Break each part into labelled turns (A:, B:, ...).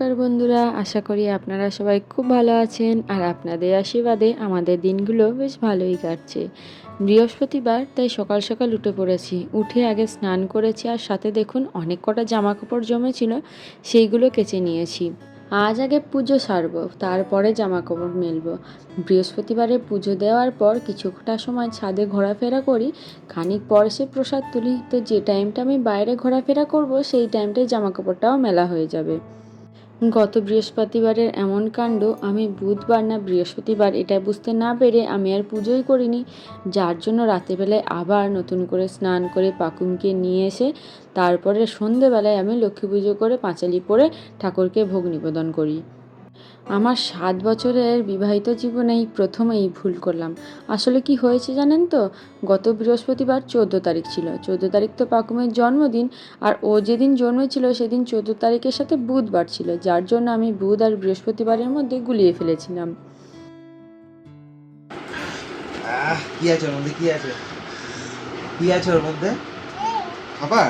A: নমস্কার বন্ধুরা, আশা করি আপনারা সবাই খুব ভালো আছেন আর আপনাদের আশীর্বাদে আমাদের দিনগুলো বেশ ভালোই কাটছে। বৃহস্পতিবার, তাই সকাল সকাল উঠে পড়েছি। উঠে আগে স্নান করেছি আর সাথে দেখুন অনেক কটা জামা কাপড় জমেছিল, সেইগুলো কেচে নিয়েছি। আজ আগে পুজো সারবো, তারপরে জামা কাপড় মেলবো। বৃহস্পতিবারে পুজো দেওয়ার পর কিছুটা সময় ছাদে ঘোরাফেরা করি, খানিক পর সে প্রসাদ তুলি। তো যে টাইমটা আমি বাইরে ঘোরাফেরা করব সেই টাইমটায় জামা কাপড়টাও মেলা হয়ে যাবে। গত বৃহস্পতিবারের এমন কাণ্ড, আমি বুধবার না বৃহস্পতিবার এটা বুঝতে না পেরে আমি আর পুজোই করিনি, যার জন্য রাতেরবেলায় আবার নতুন করে স্নান করে পাকুমকে নিয়ে এসে তারপরে সন্ধেবেলায় আমি লক্ষ্মী পুজো করে পাঁচালি পরে ঠাকুরকে ভোগ নিবেদন করি। আমার 7 বছরের বিবাহিত জীবনে এই প্রথম এই ভুল করলাম। আসলে কি হয়েছে জানেন তো, গত বৃহস্পতিবার 14 তারিখ ছিল। 14 তারিখ তো পাকুমের জন্মদিন, আর ও যেদিন জন্মেছিল সেদিন 14 তারিখের সাথে বুধবার ছিল, যার জন্য আমি বুধ আর বৃহস্পতিবারের মধ্যে গুলিয়ে ফেলেছিলাম।
B: কি আছে ওর মধ্যে? কি আছে ওর মধ্যে? খাবার?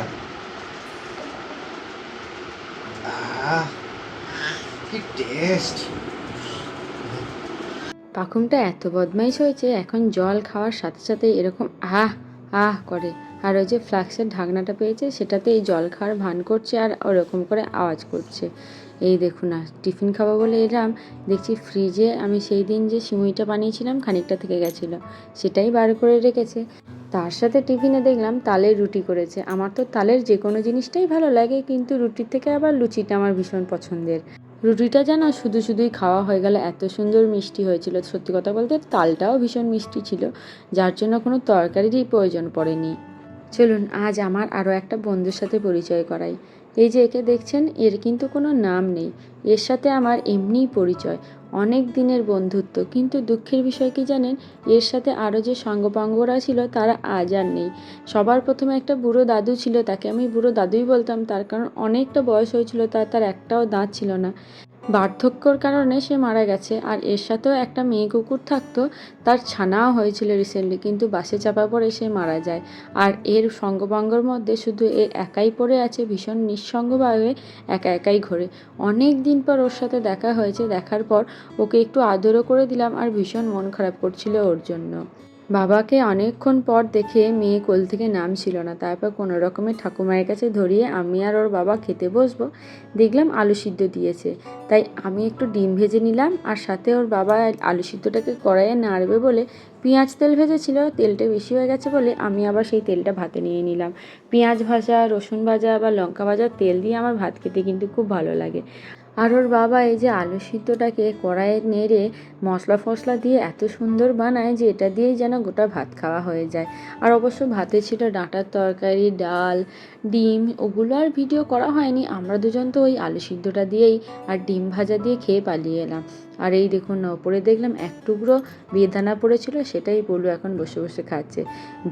B: কি টেস্ট!
A: পাখুমটা এত বদমাইশ হয়েছে, এখন জল খাওয়ার সাথে সাথে এরকম আহ আহ করে। আর ওই যে ফ্লাক্সের ঢাকনাটা পেয়েছে সেটাতে এই জল খাওয়ার ভান করছে আর ওরকম করে আওয়াজ করছে। এই দেখুন না, টিফিন খাবো বলে এলাম, দেখছি ফ্রিজে আমি সেই দিন যে সিমুইটা বানিয়েছিলাম খানিকটা থেকে গেছিলো, সেটাই বার করে রেখেছে। তার সাথে টিফিনে দেখলাম তালের রুটি করেছে। আমার তো তালের যে কোনো জিনিসটাই ভালো লাগে, কিন্তু রুটির থেকে আবার লুচিটা আমার ভীষণ পছন্দের। রুটিটা যেন শুধু শুধুই খাওয়া হয়ে গেল, এত সুন্দর মিষ্টি হয়েছিল। সত্যি কথা বলতে তালটাও ভীষণ মিষ্টি ছিল, যার জন্য কোনো তরকারিরই প্রয়োজন পড়েনি। চলুন আজ আমার আরও একটা বন্ধুর সাথে পরিচয় করাই। এই যে একে দেখছেন, এর কিন্তু কোনো নাম নেই, এর সাথে আমার এমনিই পরিচয়, অনেক দিনের বন্ধুত্ব। কিন্তু দুঃখের বিষয় কি জানেন, এর সাথে আরও যে সাঙ্গপাঙ্গরা ছিল তারা আজ আর নেই। সবার প্রথমে একটা বুড়ো দাদু ছিল, তাকে আমি বুড়ো দাদুই বলতাম, তার কারণ অনেকটা বয়স হয়েছিল, তার একটাও দাঁত ছিল না। বার্ধক্যর কারণে সে মারা গেছে। আর এর সাথেও একটা মেয়ে কুকুর থাকতো, তার ছানাও হয়েছিল রিসেন্টলি, কিন্তু বাসে চাপা পড়ে সে মারা যায়। আর এর সঙ্গবাঙ্গর মধ্যে শুধু এ একাই পড়ে আছে, ভীষণ নিঃসঙ্গভাবে একা একাই ঘোরে। অনেক দিন পর ওর সাথে দেখা হয়েছে, দেখার পর ওকে একটু আদরও করে দিলাম, আর ভীষণ মন খারাপ করছিল ওর জন্য। বাবাকে অনেকক্ষণ পর দেখে মেয়ে কোল থেকে নামছিল না, তারপর কোনো রকমে ঠাকুমায়ের কাছে ধরিয়ে আমি আর ওর বাবা খেতে বসবো। দেখলাম আলু সিদ্ধ দিয়েছে, তাই আমি একটু ডিম ভেজে নিলাম, আর সাথে ওর বাবা আলু সিদ্ধটাকে কড়াইয়ে নাড়বে বলে পেঁয়াজ তেল ভেজেছিল, তেলটা বেশি হয়ে গেছে বলে আমি আবার সেই তেলটা ভাতে নিয়ে নিলাম। পেঁয়াজ ভাজা, রসুন ভাজা বা লঙ্কা ভাজা তেল দিয়ে আমার ভাত খেতে কিন্তু খুব ভালো লাগে। আর ওর বাবা এই যে আলু সিদ্ধটাকে কড়াইয়ে নেড়ে মশলা ফসলা দিয়ে এত সুন্দর বানায় যে এটা দিয়েই যেন গোটা ভাত খাওয়া হয়ে যায়। আর অবশ্য ভাতে ছিল ডাঁটার তরকারি, ডাল, ডিম, ওগুলো আর ভিডিও করা হয়নি। আমরা দুজন তো ওই আলু সিদ্ধটা দিয়েই আর ডিম ভাজা দিয়ে খেয়ে পালিয়ে এলাম। আর এই দেখুন না, ওপরে দেখলাম এক টুকরো বেদানা পড়েছিল, সেটাই বলু এখন বসে বসে খাচ্ছে।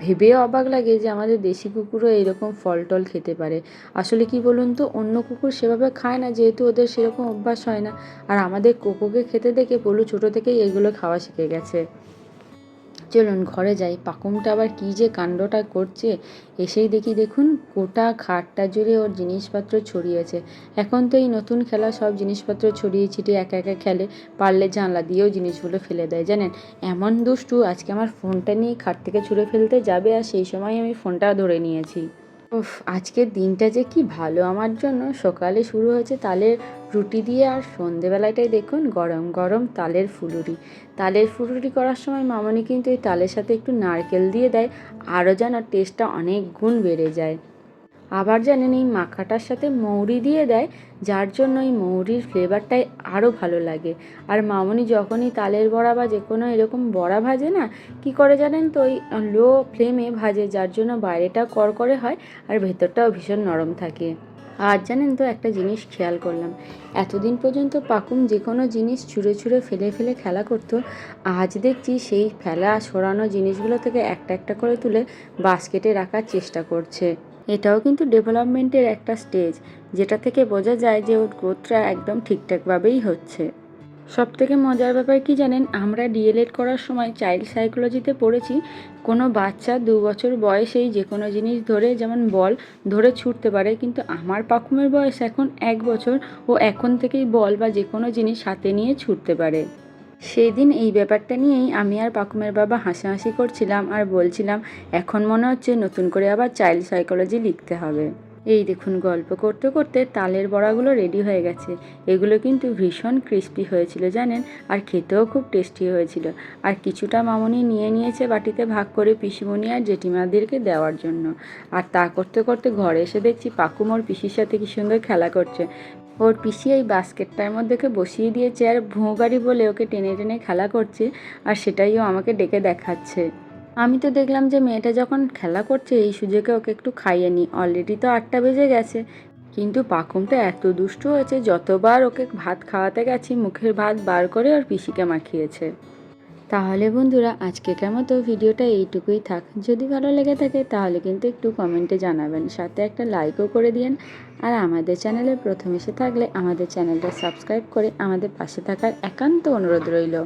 A: ভেবেও অবাক লাগে যে আমাদের দেশি কুকুরও এরকম ফল টল খেতে পারে। আসলে কি বলুন তো, অন্য কুকুর সেভাবে খায় না, যেহেতু ওদের সেরকম অভ্যাস হয় না। আর আমাদের কোকোকে খেতে দেখে পলু ছোটো থেকেই এগুলো খাওয়া শিখে গেছে। চলুন ঘরে যাই, পাকুমটা আবার কী যে কাণ্ডটা করছে। এসেই দেখি দেখুন গোটা খাটটা জুড়ে ওর জিনিসপত্র ছড়িয়েছে। এখন তো এই নতুন খেলা সব জিনিসপত্র ছড়িয়ে ছিটিয়ে একা একা খেলে, পারলে জানলা দিয়েও জিনিসগুলো ফেলে দেয় জানেন। এমন দুষ্টু, আজকে আমার ফোনটা নিয়ে খাট থেকে ছুঁড়ে ফেলতে যাবে, আর সেই সময় আমি ফোনটা ধরে নিয়েছি। উফ, আজকের দিনটা যে কি ভালো আমার জন্য। সকালে শুরু হয়েছে তালের রুটি দিয়ে, আর সন্ধেবেলাটায় দেখুন গরম গরম তালের ফুলুরি। তালের ফুলুরি করার সময় মামনি কিন্তু এই তালের সাথে একটু নারকেল দিয়ে দেয়, আরও যেন টেস্টটা অনেক গুণ বেড়ে যায়। আবার জানেন এই মাখাটার সাথে মৌরি দিয়ে দেয়, যার জন্য এই মৌরির ফ্লেভারটাই আরও ভালো লাগে। আর মামনি যখনই তালের বড়া বা যে কোনো এরকম বড়া ভাজে না, কি করে জানেন তো, ওই লো ফ্লেমে ভাজে, যার জন্য বাইরেটা করকরে হয় আর ভেতরটাও ভীষণ নরম থাকে। আর জানেন তো একটা জিনিস খেয়াল করলাম, এতদিন পর্যন্ত পাকুম যে কোনো জিনিস ছুঁড়ে ছুঁড়ে ফেলে ফেলে খেলা করতো, আজ দেখছি সেই ফেলা সরানো জিনিসগুলো থেকে একটা একটা করে তুলে বাস্কেটে রাখার চেষ্টা করছে। এটাও কিন্তু ডেভেলপমেন্টের একটা স্টেজ, যেটা থেকে বোঝা যায় যে ওর গ্রোথটা একদম ঠিকঠাকভাবেই হচ্ছে। সবথেকে মজার ব্যাপার কি জানেন, আমরা ডিএলএড করার সময় চাইল্ড সাইকোলজিতে পড়েছি কোনো বাচ্চা 2 বছর বয়সেই যে কোনো জিনিস ধরে, যেমন বল ধরে ছুটতে পারে, কিন্তু আমার পাকুমের বয়স এখন 1 বছর, ও এখন থেকেই বল বা যে কোনো জিনিস হাতে নিয়ে ছুটতে পারে। সেই দিন এই ব্যাপারটা নিয়েই আমি আর পাকুমের বাবা হাসাহাসি করছিলাম আর বলছিলাম এখন মনে হচ্ছে নতুন করে আবার চাইল্ড সাইকোলজি লিখতে হবে। এই দেখুন, গল্প করতে করতে তালের বড়াগুলো রেডি হয়ে গেছে। এগুলো কিন্তু ভীষণ ক্রিস্পি হয়েছিল জানেন, আর খেতেও খুব টেস্টি হয়েছিল। আর কিছুটা মামুনি নিয়ে নিয়েছে বাটিতে ভাগ করে পিসিমণি আর জেঠিমাদেরকে দেওয়ার জন্য। আর তা করতে করতে ঘরে এসে দেখছি পাকুম ওর পিসির সাথে কি সুন্দর খেলা করছে। ওর পিসি এই বাস্কেটটার মধ্যে ওকে বসিয়ে দিয়েছে আর ভোঁ গাড়ি বলে ওকে টেনে টেনে খেলা করছে, আর সেটাই ও আমাকে ডেকে দেখাচ্ছে। আমি তো দেখলাম যে মেয়েটা যখন খেলা করছে এই সুযোগে ওকে একটু খাইয়ে নিই। অলরেডি তো 8টা বেজে গেছে, কিন্তু পাকুমটা এত দুষ্টু হয়েছে, যতবার ওকে ভাত খাওয়াতে গেছি মুখের ভাত বার করে ওর পিসিকে মাখিয়েছে। তাহলে বন্ধুরা আজকেকার মতো ভিডিওটা এইটুকুই থাক। যদি ভালো লেগে থাকে তাহলে কিন্তু একটু কমেন্টে জানাবেন, সাথে একটা লাইকও করে দিন। আর আমাদের চ্যানেলে প্রথম এসে থাকলে আমাদের চ্যানেলটা সাবস্ক্রাইব করে আমাদের পাশে থাকার একান্ত অনুরোধ রইল।